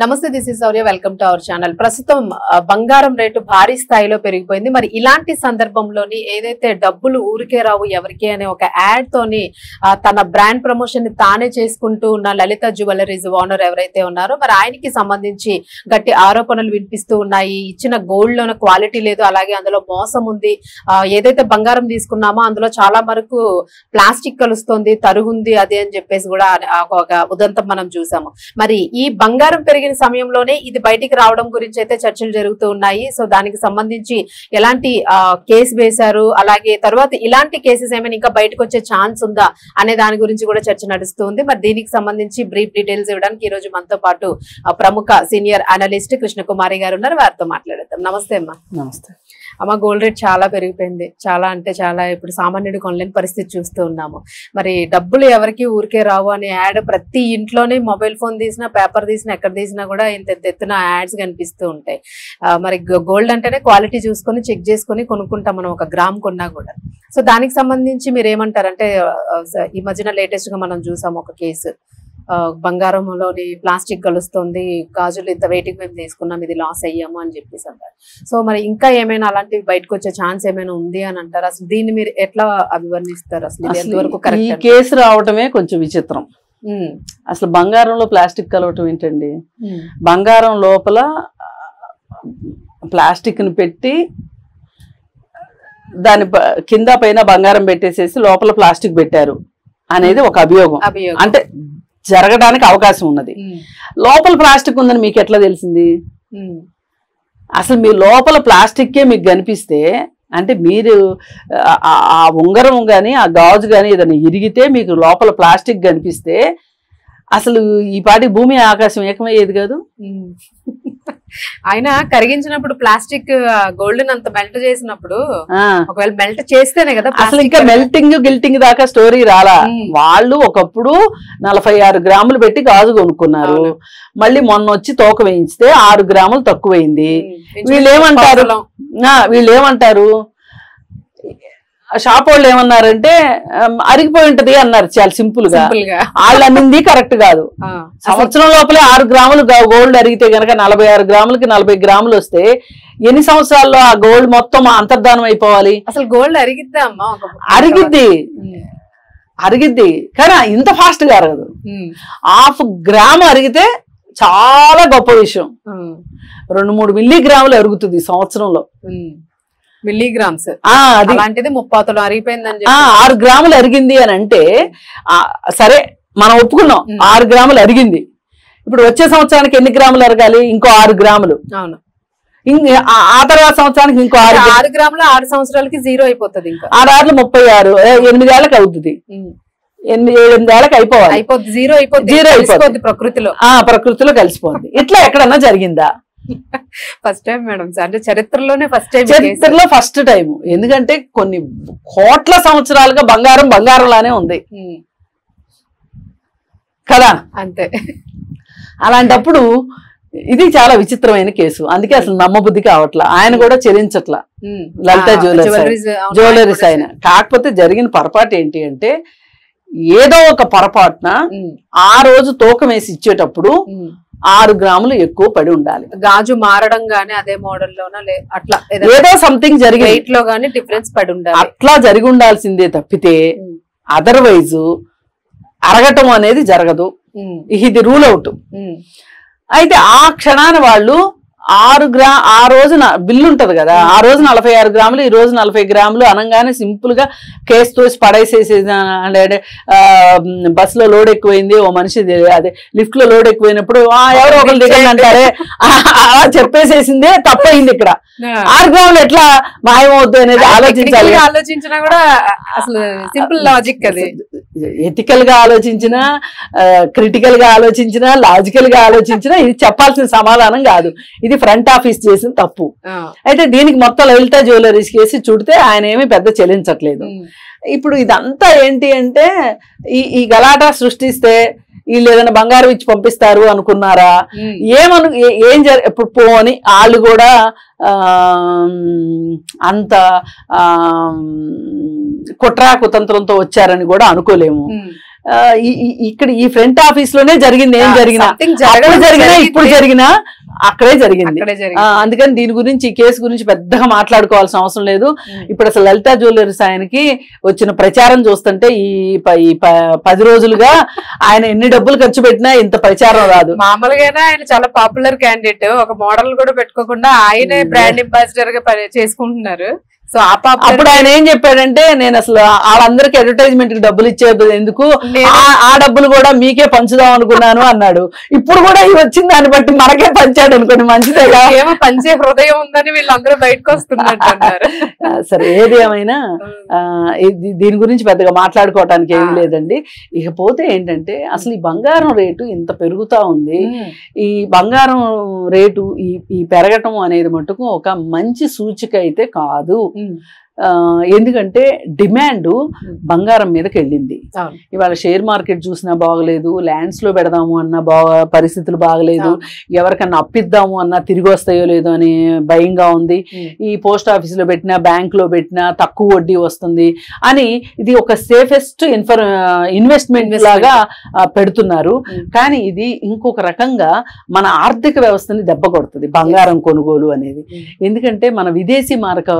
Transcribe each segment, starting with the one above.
నమస్తే, this is Sourya. Welcome to our channel. ప్రస్తుతం బంగారం రేటు భారీ స్థాయిలో పెరిగిపోయింది. మరి ఇలాంటి సందర్భంలోని ఏదైతే డబ్బులు ఊరికే రావు ఎవరికి అనే ఒక యాడ్ తోని తన బ్రాండ్ ప్రమోషన్ ని తానే చేసుకుంటూ ఉన్న లలిత జ్యువెలరీస్ ఓనర్ ఎవరైతే ఉన్నారో మరి ఆయనకి సంబంధించి గట్టి ఆరోపణలు వినిపిస్తూ ఉన్నాయి. ఇచ్చిన గోల్డ్ లోన క్వాలిటీ లేదు, అలాగే అందులో మోసం ఉంది. ఏదైతే బంగారం తీసుకున్నామో అందులో చాలా వరకు ప్లాస్టిక్ కలుస్తుంది, తరుగుంది అది అని చెప్పేసి కూడా ఒక ఉదంతం మనం చూసాము. మరి ఈ బంగారం పెరిగిన సమయంలోనే ఇది బయటికి రావడం గురించి అయితే చర్చలు జరుగుతూ ఉన్నాయి. సో దానికి సంబంధించి ఎలాంటి కేసు వేశారు, అలాగే తర్వాత ఇలాంటి కేసెస్ ఏమైనా ఇంకా బయటకు వచ్చే ఛాన్స్ ఉందా అనే దాని గురించి కూడా చర్చ నడుస్తుంది. మరి దీనికి సంబంధించి బ్రీఫ్ డీటెయిల్స్ ఇవ్వడానికి ఈ రోజు మనతో పాటు ప్రముఖ సీనియర్ అనలిస్ట్ కృష్ణకుమారి గారు ఉన్నారు. వారితో మాట్లాడేద్దాం. నమస్తే అమ్మా. నమస్తే అమ్మ. గోల్డ్ రేట్ చాలా పెరిగిపోయింది, చాలా అంటే చాలా. ఇప్పుడు సామాన్యుడు కొనలేని పరిస్థితి చూస్తూ ఉన్నాము. మరి డబ్బులు ఎవరికి ఊరికే రావు అనే యాడ్ ప్రతి ఇంట్లోనే మొబైల్ ఫోన్ తీసినా, పేపర్ తీసినా, ఎక్కడ తీసినా కూడా ఇంత ఎత్తున యాడ్స్ కనిపిస్తూ ఉంటాయి. మరి గోల్డ్ అంటేనే క్వాలిటీ చూసుకొని చెక్ చేసుకొని కొనుక్కుంటాం మనం, ఒక గ్రామ్ కొన్నా కూడా. సో దానికి సంబంధించి మీరు ఏమంటారు? అంటే ఈ మధ్యన లేటెస్ట్ గా మనం చూసాము ఒక కేసు, బంగారంలోని ప్లాస్టిక్ కలుస్తుంది, గాజులు ఇంత వెయిటింగ్ మేము తీసుకున్నాం, ఇది లాస్ అయ్యాము అని చెప్పేసి అంటారు. సో మరి ఇంకా ఏమైనా అలాంటివి బయటకు వచ్చే ఛాన్స్ ఏమైనా ఉంది అని అంటారు? అసలు దీన్ని మీరు ఎట్లా అభివర్ణిస్తారు? అసలు ఎంతవరకు ఈ కేసు రావటమే కొంచెం విచిత్రం. అసలు బంగారంలో ప్లాస్టిక్ కలవటం ఏంటండి? బంగారం లోపల ప్లాస్టిక్ ని పెట్టి దాని కింద పైన బంగారం పెట్టేసేసి లోపల ప్లాస్టిక్ పెట్టారు అనేది ఒక అభియోగం. అంటే జరగడానికి అవకాశం ఉన్నది. లోపల ప్లాస్టిక్ ఉందని మీకు ఎట్లా తెలిసింది? అసలు మీ లోపల ప్లాస్టిక్కే మీకు కనిపిస్తే, అంటే మీరు ఆ ఉంగరం కానీ ఆ గాజు కానీ ఏదైనా ఇరిగితే మీకు లోపల ప్లాస్టిక్ కనిపిస్తే అసలు ఈ పాటి భూమి ఆకాశం ఏకమయ్యేది కాదు. ఆయన కరిగించినప్పుడు ప్లాస్టిక్ గోల్డ్ అంత మెల్ట్ చేసినప్పుడు ఒకవేళ మెల్ట్ చేస్తేనే కదా అసలు ఇంకా మెల్టింగ్ గిల్టింగ్ దాకా స్టోరీ రాలా. వాళ్ళు ఒకప్పుడు 46 గ్రాములు పెట్టి గాజు కొనుక్కున్నారు, మళ్ళీ మొన్న వచ్చి తోక వేయించితే 6 గ్రాములు తక్కువైంది. వీళ్ళేమంటారు షాప్ వాళ్ళు ఏమన్నారంటే అరిగిపోయి ఉంటది అన్నారు, చాలా సింపుల్ గా. వాళ్ళు అన్నింది కరెక్ట్ కాదు. సంవత్సరం లోపలే 6 గ్రాములు గోల్డ్ అరిగితే గనక 46 గ్రాములకి 40 గ్రాములు వస్తే ఎన్ని సంవత్సరాల్లో ఆ గోల్డ్ మొత్తం అంతర్ధానం అయిపోవాలి? అసలు గోల్డ్ అరిగిద్దా అమ్మా? అరిగిద్ది కానీ ఇంత ఫాస్ట్ గా అరగదు. 1/2 గ్రాము అరిగితే చాలా గొప్ప విషయం. 2-3 మిల్లీగ్రాములు అరుగుతుంది సంవత్సరంలో. మిల్లీగ్రామ్స్ అలాంటిది 30 అరిగిపోయిందని 6 గ్రాములు అరిగింది అని అంటే సరే మనం ఒప్పుకున్నాం, 6 గ్రాములు అరిగింది. ఇప్పుడు వచ్చే సంవత్సరానికి ఎన్ని గ్రాములు అరగాలి? ఇంకో 6 గ్రాములు. అవును. ఆ తర్వాత సంవత్సరానికి ఇంకో 6 గ్రాములు 6 సంవత్సరాలకి 0 అయిపోతుంది. ఇంకా 6 36 8 ఏళ్ళకి అవుతుంది. 8 ఏళ్ళకి అయిపోవాలి. జీరో అయిపోతుంది ప్రకృతిలో కలిసిపోతుంది. ఇట్లా ఎక్కడన్నా జరిగిందా? ఫస్ట్ టైం మేడం, అంటే చరిత్రలో ఫస్ట్ టైం. ఎందుకంటే కొన్ని కోట్ల సంవత్సరాలుగా బంగారం లానే ఉంది కదా. అంతే. అలాంటప్పుడు ఇది చాలా విచిత్రమైన కేసు. అందుకే అసలు నమ్మబుద్ధి కావట్లా. ఆయన కూడా చెల్లించట్లా లలిత జ్యువెలరీస్ ఆయన. కాకపోతే జరిగిన పొరపాటు ఏంటి అంటే, ఏదో ఒక పొరపాటున ఆ రోజు తూకం వేసి ఇచ్చేటప్పుడు 6 గ్రాములు ఎక్కువ పడి ఉండాలి. గాజు మారడం గానీ అదే మోడల్ లోనా అట్లా ఏదో సంథింగ్ జరిగి వెయిట్ లో గానీ డిఫరెన్స్ పడి ఉండాలి. అట్లా జరిగి ఉండాల్సిందే తప్పితే అదర్వైజ్ అరగటం అనేది జరగదు. ఇది రూల్ అవుట్. అయితే ఆ క్షణాన వాళ్ళు ఆ రోజున బిల్లు ఉంటది కదా, ఆ రోజు 46 గ్రాములు, ఈ రోజు 40 గ్రాములు అనగానే సింపుల్ గా కేసు తోసి పడేసేసేది. బస్ లో లోడ్ ఎక్కువైంది, ఓ మనిషి అదే లిఫ్ట్ లో లోడ్ ఎక్కువైనప్పుడు ఎవరో ఒకరు దిగండి అంటారే, అలా చెప్పేసేసిందే తప్పయింది. ఇక్కడ 6 గ్రాములు ఎట్లా మాయమవుద్దు అనేది ఆలోచించినా కూడా అసలు సింపుల్ లాజిక్ అది. ఎథికల్ గా ఆలోచించినా, క్రిటికల్ గా ఆలోచించినా, లాజికల్ గా ఆలోచించినా ఇది చెప్పాల్సిన సమాధానం కాదు. ఇది ఫ్రంట్ ఆఫీస్ చేసిన తప్పు. అయితే దీనికి మొత్తం లలిత జ్యువెలరీస్ కేసి చూడితే ఆయన ఏమీ పెద్ద చెల్లించట్లేదు. ఇప్పుడు ఇదంతా ఏంటి అంటే ఈ గలాటా సృష్టిస్తే వీళ్ళు ఏదైనా బంగారం ఇచ్చి పంపిస్తారు అనుకున్నారా? ఏం ఇప్పుడు పోని వాళ్ళు కూడా అంత కుట్రా కుతంత్రంతో వచ్చారని కూడా అనుకోలేము. ఇక్కడ ఈ ఫ్రంట్ ఆఫీస్ లోనే జరిగింది. ఏం జరిగినా ఇప్పుడు జరిగినా అక్కడే జరిగింది. అందుకని దీని గురించి ఈ కేసు గురించి పెద్దగా మాట్లాడుకోవాల్సిన అవసరం లేదు. ఇప్పుడు అసలు లలితా జ్యువెలర్స్ ఆయనకి వచ్చిన ప్రచారం చూస్తుంటే ఈ 10 రోజులుగా ఆయన ఎన్ని డబ్బులు ఖర్చు పెట్టినా ఇంత ప్రచారం రాదు. మామూలుగానే ఆయన చాలా పాపులర్ క్యాండిడేట్, ఒక మోడల్ కూడా పెట్టుకోకుండా ఆయనే బ్రాండ్ అంబాసిడర్ గా చేసుకుంటున్నారు. సో అప్పుడు ఆయన ఏం చెప్పాడంటే, నేను అసలు వాళ్ళందరికీ అడ్వర్టైజ్మెంట్ కి డబ్బులు ఇచ్చేది ఎందుకు, ఆ డబ్బులు కూడా మీకే పంచుదాం అనుకున్నాను అన్నాడు. ఇప్పుడు కూడా వచ్చిన దాన్ని బట్టి మనకే పంచాడు అనుకోండి, మంచిదేగా. ఏమో పంచే హృదయం ఉందని వీళ్ళందరూ బయటకు వస్తున్నట్టు అన్నారు. సరే, ఏది ఏమైనా దీని గురించి పెద్దగా మాట్లాడుకోవటానికి ఏమీ లేదండి. ఇకపోతే ఏంటంటే, అసలు ఈ బంగారం రేటు ఇంత పెరుగుతా ఉంది. ఈ బంగారం రేటు ఈ పెరగటం అనేది మటుకు ఒక మంచి సూచిక అయితే కాదు. ఎందుకంటే డిమాండ్ బంగారం మీదకి వెళ్ళింది. ఇవాళ షేర్ మార్కెట్ చూసినా బాగలేదు, ల్యాండ్స్ లో పెడదాము అన్న పరిస్థితులు బాగలేదు, ఎవరికన్నా అప్పిద్దాము అన్నా తిరిగి వస్తాయో లేదో అని భయంగా ఉంది. ఈ పోస్ట్ ఆఫీస్ లో పెట్టినా, బ్యాంక్ లో పెట్టినా తక్కువ వడ్డీ వస్తుంది అని ఇది ఒక సేఫెస్ట్ ఇన్వెస్ట్మెంట్ లాగా పెడుతున్నారు. కానీ ఇది ఇంకొక రకంగా మన ఆర్థిక వ్యవస్థని దెబ్బ కొడుతుంది బంగారం కొనుగోలు అనేది. ఎందుకంటే మన విదేశీ మారక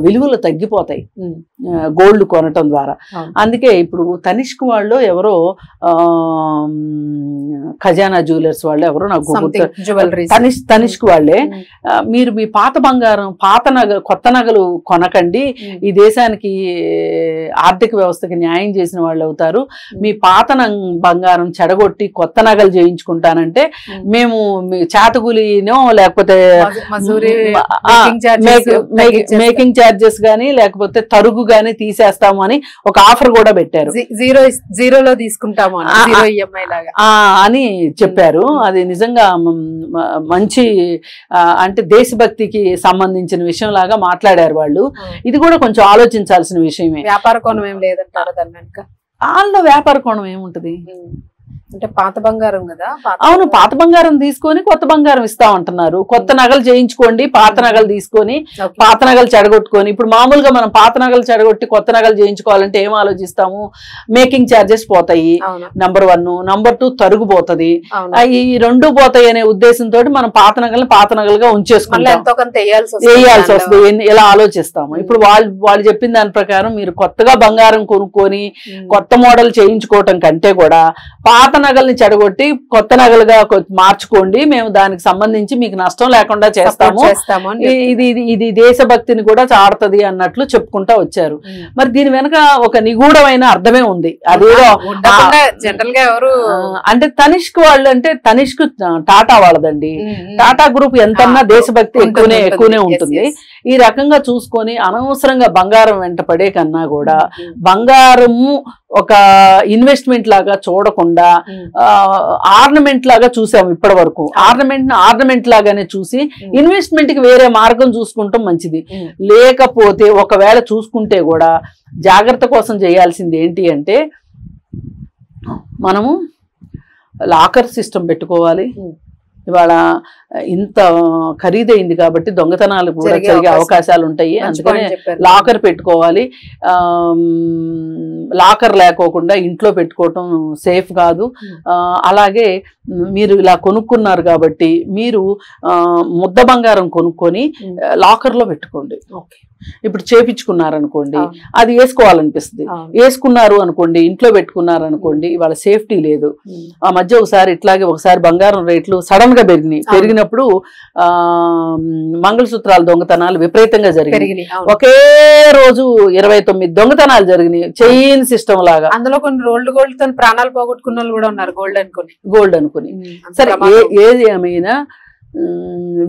విలువలు తగ్గిపోతాయి గోల్డ్ కొనటం ద్వారా. అందుకే ఇప్పుడు తనిష్క్ వాళ్ళు ఎవరో ఖజానా జ్యువెలర్స్ వాళ్ళు ఎవరో నాకు తనిష్క్ వాళ్ళే, మీరు మీ పాత బంగారం కొత్త నగలు కొనకండి, ఈ దేశానికి ఆర్థిక వ్యవస్థకి న్యాయం చేసిన వాళ్ళు అవుతారు, మీ పాత బంగారం చెడగొట్టి కొత్త నగలు చేయించుకుంటానంటే మేము చేతగులినో లేకపోతే మేకింగ్ ఛార్జెస్ గానీ లేకపోతే తరుగు గానీ తీసేస్తాము అని ఒక ఆఫర్ కూడా పెట్టారు. జీరోలో తీసుకుంటాము అని చెప్పారు. అది నిజంగా మంచి అంటే దేశభక్తికి సంబంధించిన విషయం లాగా మాట్లాడారు వాళ్ళు. ఇది కూడా కొంచెం ఆలోచించాల్సిన విషయమే. వ్యాపార కోణం ఏం లేదంటారు దాని వెనక? వాళ్ళలో వ్యాపార కోణం ఏముంటది అంటే పాత బంగారం కదా. అవును, పాత బంగారం తీసుకొని కొత్త బంగారం ఇస్తా ఉంటున్నారు. కొత్త నగలు చేయించుకోండి, పాత నగలు తీసుకొని పాత నగలు చెడగొట్టుకొని. ఇప్పుడు మామూలుగా మనం పాత నగలు చెడగొట్టి కొత్త నగలు చేయించుకోవాలంటే ఏం ఆలోచిస్తాము? మేకింగ్ ఛార్జెస్ పోతాయి నంబర్ 1, నంబర్ 2 తరుగు పోతుంది. ఈ 2 పోతాయి అనే ఉద్దేశంతో మనం పాత నగలుగా ఉంచేసుకుంటాం, వేయాల్సి వస్తుంది. ఎలా ఆలోచిస్తాము? ఇప్పుడు వాళ్ళు చెప్పిన దాని ప్రకారం మీరు కొత్తగా బంగారం కొనుక్కొని కొత్త మోడల్ చేయించుకోవటం కంటే కూడా పాత నగల్ని చెడగొట్టి కొత్త నగలుగా మార్చుకోండి, మేము దానికి సంబంధించి మీకు నష్టం లేకుండా చేస్తాము, ఇది దేశభక్తిని కూడా చాడుతుంది అన్నట్లు చెప్పుకుంటా వచ్చారు. మరి దీని వెనక ఒక నిగూఢమైన అర్థమే ఉంది. అదేదో జనరల్ గా ఎవరు అంటే తనిష్క్ వాళ్ళు, అంటే తనిష్క్ టాటా వాళ్ళదండి. టాటా గ్రూప్ ఎంతన్నా దేశభక్తి ఎక్కువనే ఉంటుంది. ఈ రకంగా చూసుకొని అనవసరంగా బంగారం వెంట పడే కన్నా కూడా బంగారము ఒక ఇన్వెస్ట్మెంట్ లాగా చూడకుండా ఆర్నమెంట్ లాగా చూసాము ఇప్పటి వరకు. ఆర్నమెంట్ లాగానే చూసి ఇన్వెస్ట్మెంట్ కి వేరే మార్గం చూసుకుంటాం మంచిది. లేకపోతే ఒకవేళ చూసుకుంటే కూడా జాగ్రత్త కోసం చేయాల్సింది ఏంటి అంటే, మనము లాకర్ సిస్టమ్ పెట్టుకోవాలి. ఇవాళ ఇంత ఖరీదైంది కాబట్టి దొంగతనాలు కూడా జరిగే అవకాశాలు ఉంటాయి. అందుకనే లాకర్ పెట్టుకోవాలి. లాకర్ లేకోకుండా ఇంట్లో పెట్టుకోవటం సేఫ్ కాదు. అలాగే మీరు ఇలా కొనుక్కున్నారు కాబట్టి మీరు ముద్ద బంగారం కొనుక్కొని లాకర్లో పెట్టుకోండి. ఇప్పుడు చేపించుకున్నారనుకోండి, అది వేసుకోవాలనిపిస్తుంది. వేసుకున్నారు అనుకోండి, ఇంట్లో పెట్టుకున్నారు అనుకోండి, ఇవాళ సేఫ్టీ లేదు. ఆ మధ్య ఒకసారి బంగారం రేట్లు సడన్ గా పెరిగినప్పుడు మంగళసూత్రాల దొంగతనాలు విపరీతంగా జరిగినాయి. ఒకే రోజు 29 దొంగతనాలు జరిగినాయి, చైన్ సిస్టమ్ లాగా. అందులో కొన్ని గోల్డ్ తో ప్రాణాలు పోగొట్టుకున్న వాళ్ళు కూడా ఉన్నారు, గోల్డ్ అనుకుని. సరే, ఏది ఏమైనా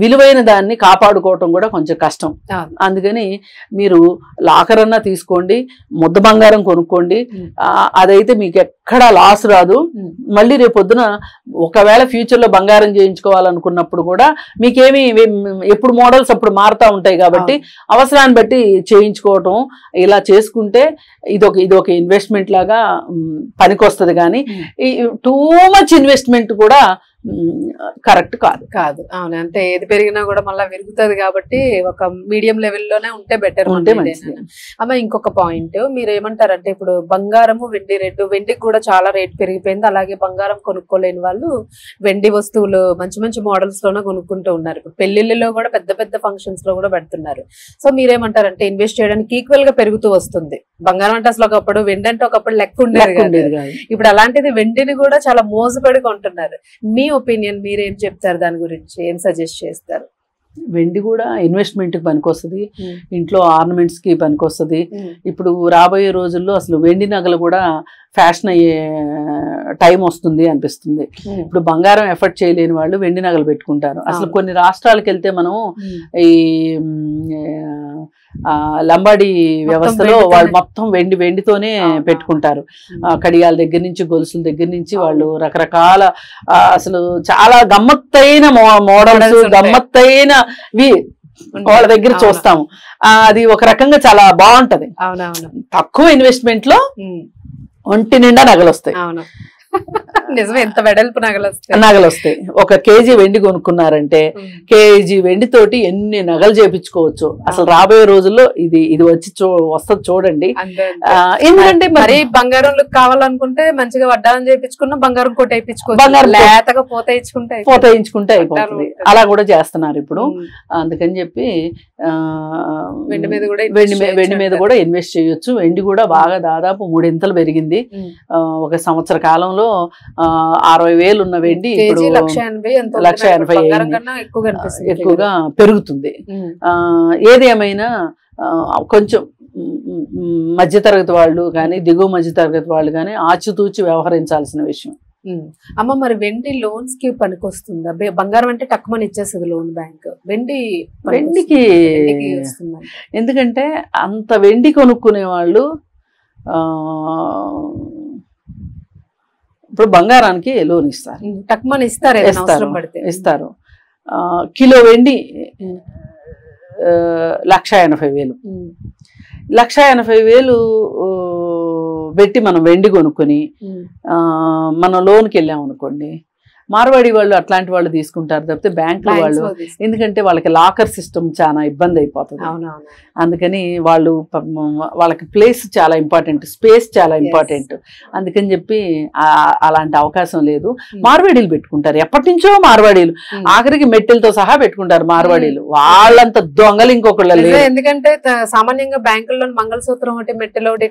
విలువైన దాన్ని కాపాడుకోవటం కూడా కొంచెం కష్టం. అందుకని మీరు లాకర్ అన్నా తీసుకోండి, ముద్ద బంగారం కొనుక్కోండి. అదైతే మీకు ఎక్కడా లాస్ రాదు. మళ్ళీ రేపొద్దున ఒకవేళ ఫ్యూచర్ లో బంగారం చేయించుకోవాలనుకున్నప్పుడు కూడా మీకేమి ఎప్పుడు మోడల్స్ అప్పుడు మారుతా ఉంటాయి కాబట్టి అవసరాన్ని బట్టి చేయించుకోవటం ఇలా చేసుకుంటే ఇదొక ఇన్వెస్ట్మెంట్ లాగా పనికొస్తుంది. కానీ టూ మచ్ ఇన్వెస్ట్మెంట్ కూడా కరెక్ట్ కాదు. కాదు, అవును. అంటే ఏది పెరిగినా కూడా మళ్ళీ విరుగుతుంది కాబట్టి ఒక మీడియం లెవెల్లోనే ఉంటే బెటర్. ఉంటే మంచిది. అమ్మ ఇంకొక పాయింట్ మీరు ఏమంటారంటే ఇప్పుడు బంగారము వెండి రేటు, వెండికి కూడా చాలా రేట్ పెరిగిపోయింది. అలాగే బంగారం కొనుక్కోలేని వాళ్ళు వెండి వస్తువులు మంచి మంచి మోడల్స్ లోనే కొనుక్కుంటూ ఉన్నారు. ఇప్పుడు పెళ్లిళ్ళలో కూడా పెద్ద పెద్ద ఫంక్షన్స్ లో కూడా పెడుతున్నారు. సో మీరేమంటారంటే ఇన్వెస్ట్ చేయడానికి ఈక్వల్ గా పెరుగుతూ వస్తుంది. బంగారం అంటే అసలు ఒకప్పుడు, వెండి అంటే ఒకప్పుడు లెక్క ఉండేది కాదు. ఇప్పుడు అలాంటిది వెండిని కూడా చాలా మోసపడి కొంటున్నారు. మీ ఒపీనియన్ మీరేం చెప్తారు దాని గురించి, ఏం సజెస్ట్ చేస్తారు? వెండి కూడా ఇన్వెస్ట్మెంట్ కి పనికొస్తుంది, ఇంట్లో ఆర్నమెంట్స్ కి పనికొస్తుంది. ఇప్పుడు రాబోయే రోజుల్లో అసలు వెండి నగలు కూడా ఫ్యాషన్ అయ్యే టైం వస్తుంది అనిపిస్తుంది. ఇప్పుడు బంగారం ఎఫర్ట్ చేయలేని వాళ్ళు వెండి నగలు పెట్టుకుంటారు. అసలు కొన్ని రాష్ట్రాలకు వెళ్తే మనం ఈ లంబాడి వ్యవస్థలో వాళ్ళు మొత్తం వెండితోనే పెట్టుకుంటారు. కడియాల దగ్గర నుంచి, గొలుసుల దగ్గర నుంచి వాళ్ళు రకరకాల అసలు చాలా గమ్మత్తైన మోడల్స్, గమ్మత్తైనవి వాళ్ళ దగ్గర చూస్తాము. అది ఒక రకంగా చాలా బాగుంటది. తక్కువ ఇన్వెస్ట్మెంట్ లో ఒంటి నిండా నగలు వస్తాయి. నిజమే, ఎంత వెడల్పు నగలు వస్తాయి. 1 కేజీ వెండి కొనుక్కున్నారంటే కేజీ వెండితోటి ఎన్ని నగలు చేపించుకోవచ్చు. అసలు రాబోయే రోజుల్లో ఇది వస్తుంది చూడండి. ఎందుకంటే మరి బంగారం కావాలనుకుంటే మంచిగా వడ్డానం చేయించుకున్నా బంగారం కోట వేయించుకోవచ్చు, బంగారం లేతగా పోతయించుకుంటే అయిపోతుంది. అలా కూడా చేస్తున్నారు ఇప్పుడు. అందుకని చెప్పి వెండి మీద కూడా ఇన్వెస్ట్ చేయొచ్చు. వెండి కూడా బాగా దాదాపు 3 ఇంతలు పెరిగింది. 1 సంవత్సర కాలంలో 60,000 ఉన్న వెండి ఇప్పుడు 1,80,000 ఎక్కువగా పెరుగుతుంది. ఏది ఏమైనా కొంచెం మధ్యతరగతి వాళ్ళు కానీ, దిగువ మధ్యతరగతి వాళ్ళు కానీ ఆచితూచి వ్యవహరించాల్సిన విషయం. అమ్మ మరి వెండి లోన్స్ కి పనికొస్తుందా? బంగారం అంటే తక్కువ ఇచ్చేస్తుంది లోన్ బ్యాంక్, వెండికి ఎందుకంటే అంత వెండి కొనుక్కునే వాళ్ళు ఇప్పుడు బంగారానికి లోన్ ఇస్తారు, ఇస్తారు. కిలో వెండి 1,80,000. 1,80,000 పెట్టి మనం వెండి కొనుక్కొని మనం లోన్కి వెళ్ళాం అనుకోండి, మార్వాడి వాళ్ళు అట్లాంటి వాళ్ళు తీసుకుంటారు తప్పితే బ్యాంకుల వాళ్ళు, ఎందుకంటే వాళ్ళకి లాకర్ సిస్టమ్ చాలా ఇబ్బంది అయిపోతుంది. అందుకని వాళ్ళకి ప్లేస్ చాలా ఇంపార్టెంట్, స్పేస్ చాలా ఇంపార్టెంట్. అందుకని చెప్పి అలాంటి అవకాశం లేదు. మార్వాడీలు పెట్టుకుంటారు, ఎప్పటి నుంచో మార్వాడీలు, ఆఖరికి మెట్టెలతో సహా పెట్టుకుంటారు మార్వాడీలు. వాళ్ళంత దొంగలు ఇంకొకళ్ళు లేదు. ఎందుకంటే సామాన్యంగా బ్యాంకుల్లో మంగళసూత్రం ఒకటి, మెట్టెలు ఒకటి